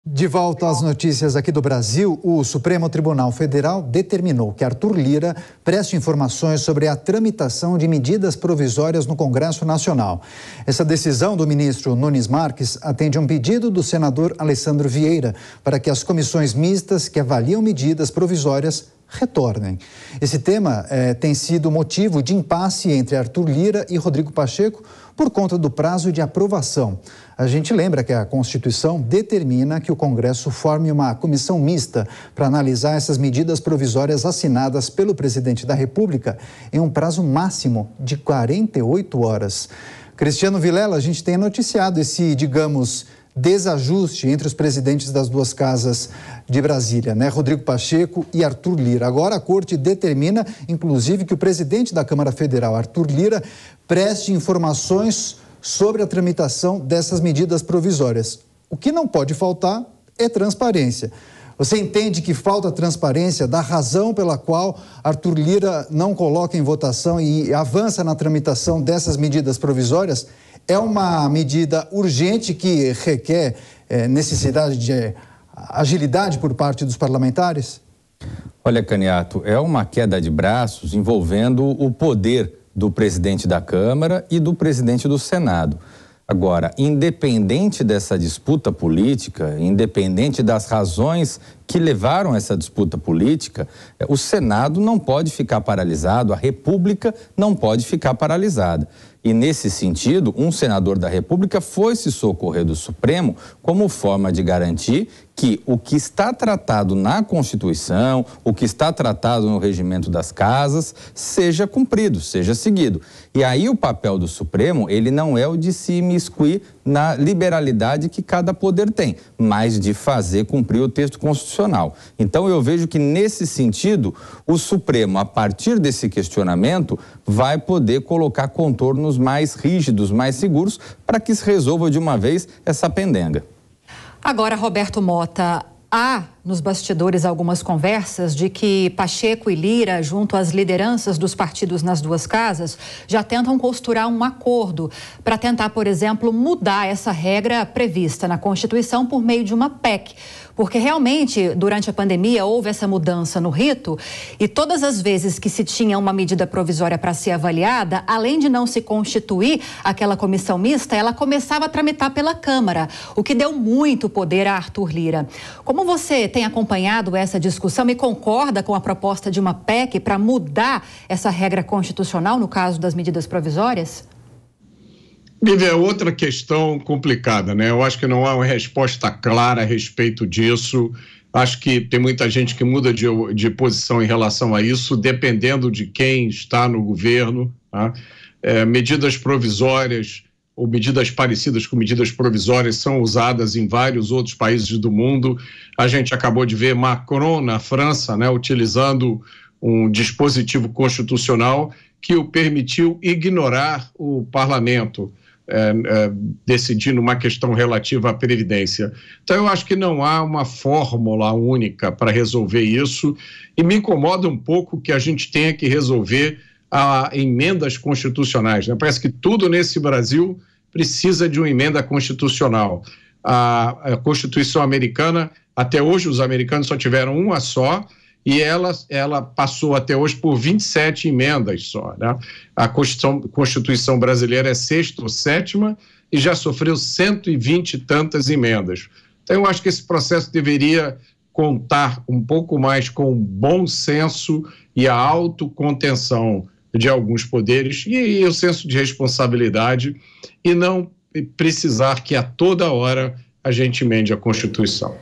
De volta às notícias aqui do Brasil, o Supremo Tribunal Federal determinou que Arthur Lira preste informações sobre a tramitação de medidas provisórias no Congresso Nacional. Essa decisão do ministro Nunes Marques atende a um pedido do senador Alessandro Vieira para que as comissões mistas que avaliam medidas provisórias retornem. Esse tema tem sido motivo de impasse entre Arthur Lira e Rodrigo Pacheco por conta do prazo de aprovação. A gente lembra que a Constituição determina que o Congresso forme uma comissão mista para analisar essas medidas provisórias assinadas pelo presidente da República em um prazo máximo de 48 horas. Cristiano Vilela, a gente tem noticiado esse, digamos, desajuste entre os presidentes das duas casas de Brasília, né? Rodrigo Pacheco e Arthur Lira. Agora a Corte determina, inclusive, que o presidente da Câmara Federal, Arthur Lira, preste informações sobre a tramitação dessas medidas provisórias. O que não pode faltar é transparência. Você entende que falta transparência da razão pela qual Arthur Lira não coloca em votação e avança na tramitação dessas medidas provisórias? É uma medida urgente que requer necessidade de agilidade por parte dos parlamentares? Olha, Caniato, é uma queda de braços envolvendo o poder do presidente da Câmara e do presidente do Senado. Agora, independente dessa disputa política, independente das razões que levaram essa disputa política, o Senado não pode ficar paralisado, a República não pode ficar paralisada. E, nesse sentido, um senador da República foi se socorrer do Supremo como forma de garantir que o que está tratado na Constituição, o que está tratado no regimento das casas, seja cumprido, seja seguido. E aí o papel do Supremo, ele não é o de se imiscuir na liberalidade que cada poder tem, mas de fazer cumprir o texto constitucional. Então eu vejo que nesse sentido, o Supremo, a partir desse questionamento, vai poder colocar contornos mais rígidos, mais seguros, para que se resolva de uma vez essa pendenga. Agora, Roberto Mota, há nos bastidores algumas conversas de que Pacheco e Lira, junto às lideranças dos partidos nas duas casas, já tentam costurar um acordo para tentar, por exemplo, mudar essa regra prevista na Constituição por meio de uma PEC. Porque realmente, durante a pandemia, houve essa mudança no rito e todas as vezes que se tinha uma medida provisória para ser avaliada, além de não se constituir aquela comissão mista, ela começava a tramitar pela Câmara, o que deu muito poder a Arthur Lira. Como você tem acompanhado essa discussão e concorda com a proposta de uma PEC para mudar essa regra constitucional no caso das medidas provisórias? Vivi, é outra questão complicada, né? Eu acho que não há uma resposta clara a respeito disso. Acho que tem muita gente que muda de posição em relação a isso, dependendo de quem está no governo. Tá? Medidas provisórias ou medidas parecidas com medidas provisórias são usadas em vários outros países do mundo. A gente acabou de ver Macron, na França, né, utilizando um dispositivo constitucional que o permitiu ignorar o parlamento, decidindo uma questão relativa à Previdência. Então, eu acho que não há uma fórmula única para resolver isso e me incomoda um pouco que a gente tenha que resolver emendas constitucionais, né? Parece que tudo nesse Brasil precisa de uma emenda constitucional. A Constituição americana, até hoje os americanos só tiveram uma só, e ela passou até hoje por 27 emendas só, né? A Constituição brasileira é 6ª ou 7ª e já sofreu 120 e tantas emendas. Então, eu acho que esse processo deveria contar um pouco mais com o bom senso e a autocontenção de alguns poderes e o senso de responsabilidade e não precisar que a toda hora a gente emende a Constituição.